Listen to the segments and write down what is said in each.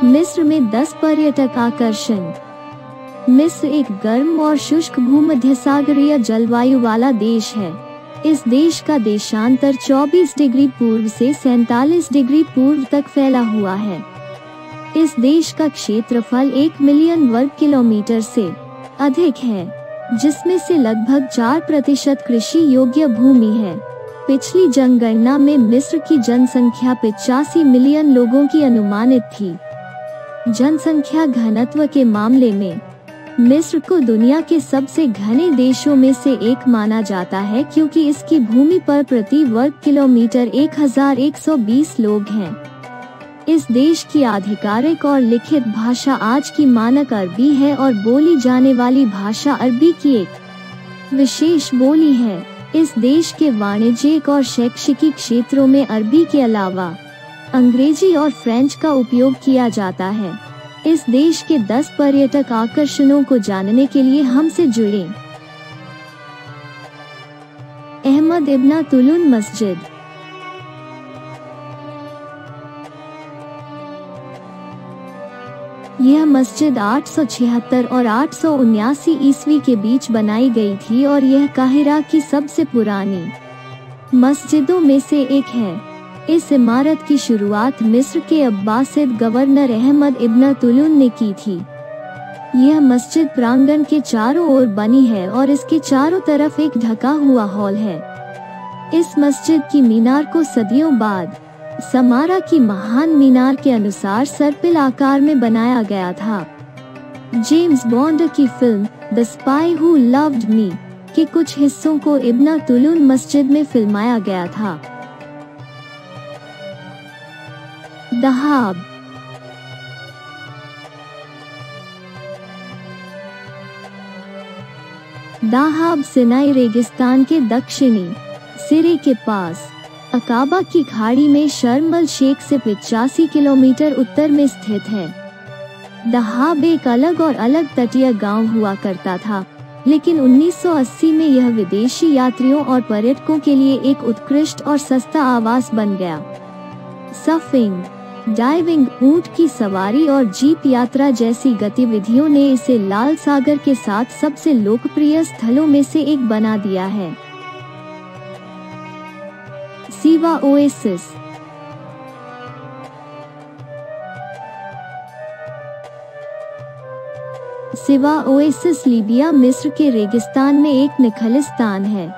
मिस्र में 10 पर्यटक आकर्षण। मिस्र एक गर्म और शुष्क भूमध्यसागरीय जलवायु वाला देश है। इस देश का देशांतर 24 डिग्री पूर्व से 47 डिग्री पूर्व तक फैला हुआ है। इस देश का क्षेत्रफल 1 मिलियन वर्ग किलोमीटर से अधिक है, जिसमें से लगभग 4% कृषि योग्य भूमि है। पिछली जनगणना में मिस्र की जनसंख्या 85 मिलियन लोगों की अनुमानित थी। जनसंख्या घनत्व के मामले में मिस्र को दुनिया के सबसे घने देशों में से एक माना जाता है, क्योंकि इसकी भूमि पर प्रति वर्ग किलोमीटर 1120 लोग हैं। इस देश की आधिकारिक और लिखित भाषा आज की मानक अरबी है और बोली जाने वाली भाषा अरबी की एक विशेष बोली है। इस देश के वाणिज्यिक और शैक्षिकी क्षेत्रों में अरबी के अलावा अंग्रेजी और फ्रेंच का उपयोग किया जाता है। इस देश के 10 पर्यटक आकर्षणों को जानने के लिए हमसे जुड़ें। अहमद इब्न तुलून मस्जिद। यह मस्जिद 876 और 879 ईस्वी के बीच बनाई गई थी और यह काहिरा की सबसे पुरानी मस्जिदों में से एक है। इस इमारत की शुरुआत मिस्र के अब्बासिद गवर्नर अहमद इब्न तुलून ने की थी। यह मस्जिद प्रांगण के चारों ओर बनी है और इसके चारों तरफ एक ढका हुआ हॉल है। इस मस्जिद की मीनार को सदियों बाद समारा की महान मीनार के अनुसार सर्पिल आकार में बनाया गया था। जेम्स बॉन्ड की film the spy who loved me के कुछ हिस्सों को इब्न तुलून मस्जिद में फिल्माया गया था। दहाब। दाहाब सिनाई रेगिस्तान के दक्षिणी सिरे के पास अकाबा की खाड़ी में शर्म अल शेख से 85 किलोमीटर उत्तर में स्थित है। दहाब एक अलग और अलग तटीय गांव हुआ करता था, लेकिन 1980 में यह विदेशी यात्रियों और पर्यटकों के लिए एक उत्कृष्ट और सस्ता आवास बन गया। सर्फिंग, डाइविंग, ऊंट की सवारी और जीप यात्रा जैसी गतिविधियों ने इसे लाल सागर के साथ सबसे लोकप्रिय स्थलों में से एक बना दिया है। सिवा ओएसिस। सिवा ओएसिस लीबिया मिस्र के रेगिस्तान में एक निखलिस्तान है,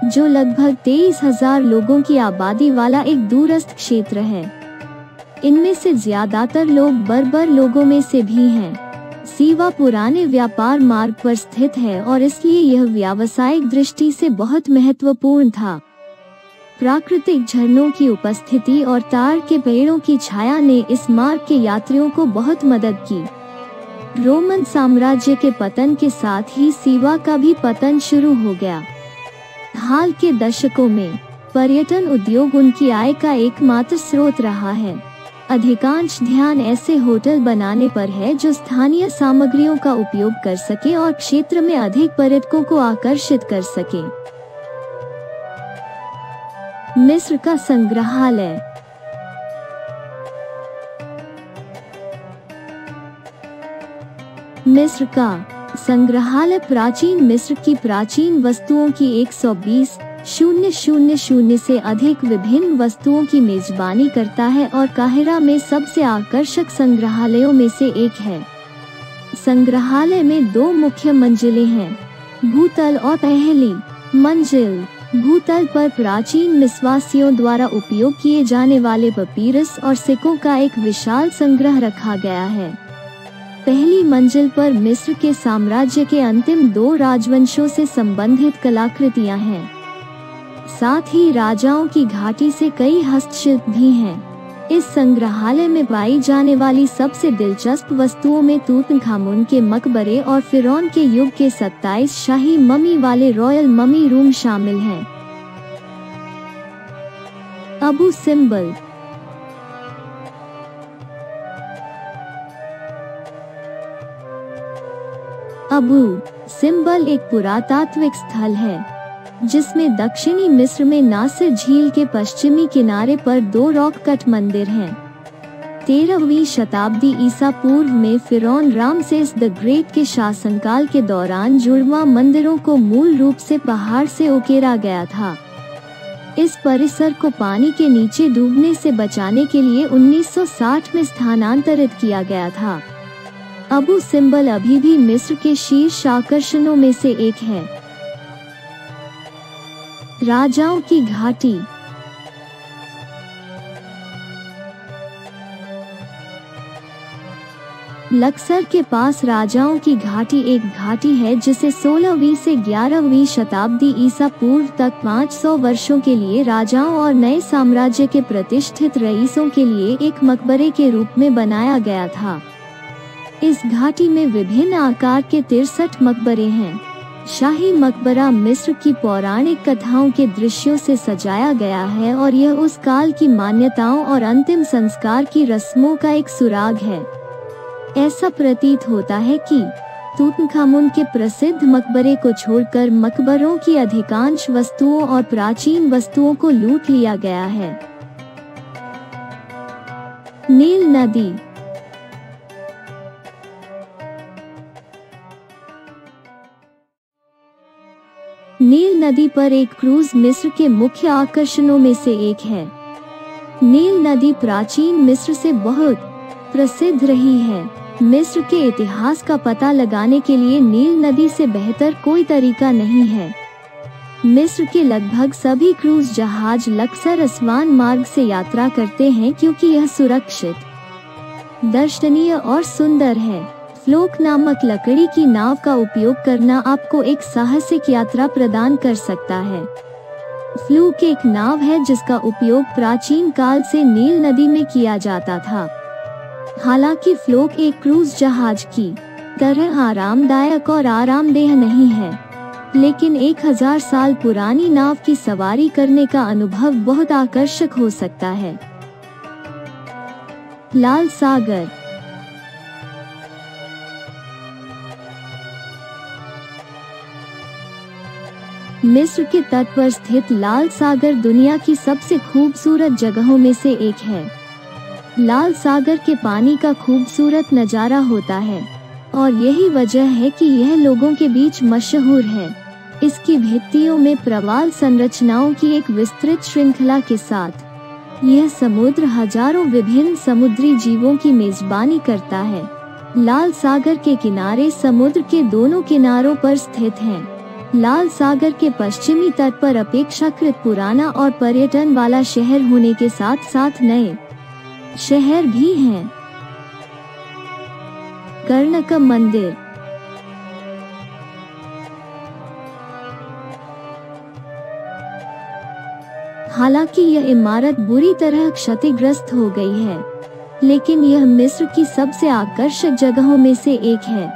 जो लगभग 23,000 लोगों की आबादी वाला एक दूरस्थ क्षेत्र है। इनमें से ज्यादातर लोग बर्बर लोगों में से भी हैं। सिवा पुराने व्यापार मार्ग पर स्थित है और इसलिए यह व्यावसायिक दृष्टि से बहुत महत्वपूर्ण था। प्राकृतिक झरनों की उपस्थिति और ताड़ के पेड़ों की छाया ने इस मार्ग के यात्रियों को बहुत मदद की। रोमन साम्राज्य के पतन के साथ ही सिवा का भी पतन शुरू हो गया। हाल के दशकों में पर्यटन उद्योग उनकी आय का एकमात्र स्रोत रहा है। अधिकांश ध्यान ऐसे होटल बनाने पर है जो स्थानीय सामग्रियों का उपयोग कर सके और क्षेत्र में अधिक पर्यटकों को आकर्षित कर सके। मिस्र का संग्रहालय। मिस्र का संग्रहालय प्राचीन मिस्र की प्राचीन वस्तुओं की 120,000 से अधिक विभिन्न वस्तुओं की मेजबानी करता है और काहिरा में सबसे आकर्षक संग्रहालयों में से एक है। संग्रहालय में 2 मुख्य मंजिलें हैं, भूतल और पहली मंजिल। भूतल पर प्राचीन मिस्वासियों द्वारा उपयोग किए जाने वाले पपीरस और सिक्कों का एक विशाल संग्रह रखा गया है। पहली मंजिल पर मिस्र के साम्राज्य के अंतिम 2 राजवंशों से संबंधित कलाकृतियां हैं। साथ ही राजाओं की घाटी से कई हस्तशिल्प भी हैं। इस संग्रहालय में पाई जाने वाली सबसे दिलचस्प वस्तुओं में तूतनखामुन के मकबरे और फिरौन के युग के 27 शाही ममी वाले रॉयल ममी रूम शामिल हैं। Abu Simbel. अबू सिम्बल एक पुरातात्विक स्थल है, जिसमें दक्षिणी मिस्र में नासिर झील के पश्चिमी किनारे पर 2 रॉक कट मंदिर हैं। 13वीं शताब्दी ईसा पूर्व में फिरौन रामसेस द ग्रेट के शासनकाल के दौरान जुड़वा मंदिरों को मूल रूप से पहाड़ से उकेरा गया था। इस परिसर को पानी के नीचे डूबने से बचाने के लिए 1960 में स्थानांतरित किया गया था। अबू सिम्बल अभी भी मिस्र के शीर्ष आकर्षणों में से एक है। राजाओं की घाटी। लक्सर के पास राजाओं की घाटी एक घाटी है जिसे 16वीं से 11वीं शताब्दी ईसा पूर्व तक 500 वर्षों के लिए राजाओं और नए साम्राज्य के प्रतिष्ठित रईसों के लिए एक मकबरे के रूप में बनाया गया था। इस घाटी में विभिन्न आकार के 63 मकबरे हैं। शाही मकबरा मिस्र की पौराणिक कथाओं के दृश्यों से सजाया गया है और यह उस काल की मान्यताओं और अंतिम संस्कार की रस्मों का एक सुराग है। ऐसा प्रतीत होता है कि तूतनखामुन के प्रसिद्ध मकबरे को छोड़कर मकबरों की अधिकांश वस्तुओं और प्राचीन वस्तुओं को लूट लिया गया है। नील नदी। नील नदी पर एक क्रूज मिस्र के मुख्य आकर्षणों में से एक है। नील नदी प्राचीन मिस्र से बहुत प्रसिद्ध रही है। मिस्र के इतिहास का पता लगाने के लिए नील नदी से बेहतर कोई तरीका नहीं है। मिस्र के लगभग सभी क्रूज जहाज लक्सर अस्वान मार्ग से यात्रा करते हैं क्योंकि यह सुरक्षित, दर्शनीय और सुंदर है। फ्लोक नामक लकड़ी की नाव का उपयोग करना आपको एक साहसिक यात्रा प्रदान कर सकता है। फ्लूक एक नाव है जिसका उपयोग प्राचीन काल से नील नदी में किया जाता था। हालांकि फ्लोक एक क्रूज जहाज की तरह आरामदायक और आरामदेह नहीं है, लेकिन 1000 साल पुरानी नाव की सवारी करने का अनुभव बहुत आकर्षक हो सकता है। लाल सागर। मिस्र के तट पर स्थित लाल सागर दुनिया की सबसे खूबसूरत जगहों में से एक है। लाल सागर के पानी का खूबसूरत नज़ारा होता है और यही वजह है कि यह लोगों के बीच मशहूर है। इसकी भित्तियों में प्रवाल संरचनाओं की एक विस्तृत श्रृंखला के साथ यह समुद्र हजारों विभिन्न समुद्री जीवों की मेजबानी करता है। लाल सागर के किनारे समुद्र के दोनों किनारों पर स्थित हैं। लाल सागर के पश्चिमी तट पर अपेक्षाकृत पुराना और पर्यटन वाला शहर होने के साथ साथ नए शहर भी हैं। कर्णकम मंदिर। हालांकि यह इमारत बुरी तरह क्षतिग्रस्त हो गई है, लेकिन यह मिस्र की सबसे आकर्षक जगहों में से एक है।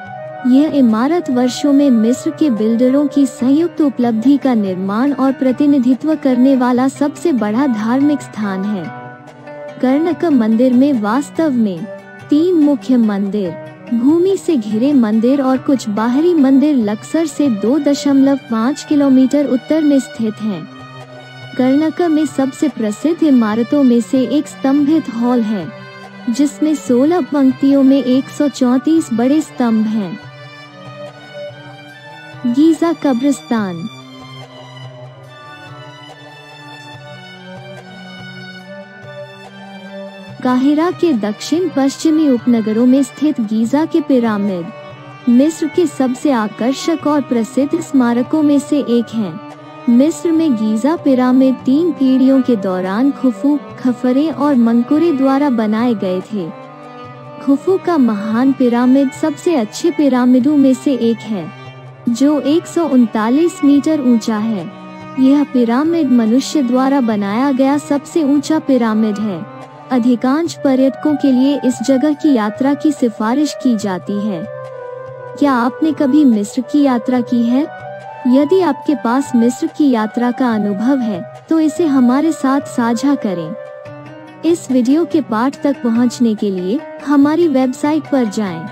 यह इमारत वर्षों में मिस्र के बिल्डरों की संयुक्त उपलब्धि का निर्माण और प्रतिनिधित्व करने वाला सबसे बड़ा धार्मिक स्थान है। कर्णकम मंदिर में वास्तव में 3 मुख्य मंदिर, भूमि से घिरे मंदिर और कुछ बाहरी मंदिर लक्सर से 2.5 किलोमीटर उत्तर में स्थित हैं। कर्णकम में सबसे प्रसिद्ध इमारतों में से एक स्तंभित हॉल है, जिसमें 16 पंक्तियों में 134 बड़े स्तंभ हैं। गीजा कब्रिस्तान। काहिरा के दक्षिण पश्चिमी उपनगरों में स्थित गीजा के पिरामिड मिस्र के सबसे आकर्षक और प्रसिद्ध स्मारकों में से एक हैं। मिस्र में गीजा पिरामिड 3 पीढ़ियों के दौरान खुफू, खफरे और मंकुरे द्वारा बनाए गए थे। खुफू का महान पिरामिड सबसे अच्छे पिरामिडों में से एक है, जो 139 मीटर ऊंचा है। यह पिरामिड मनुष्य द्वारा बनाया गया सबसे ऊंचा पिरामिड है। अधिकांश पर्यटकों के लिए इस जगह की यात्रा की सिफारिश की जाती है। क्या आपने कभी मिस्र की यात्रा की है? यदि आपके पास मिस्र की यात्रा का अनुभव है, तो इसे हमारे साथ साझा करें। इस वीडियो के पाठ तक पहुंचने के लिए हमारी वेबसाइट पर जाएं।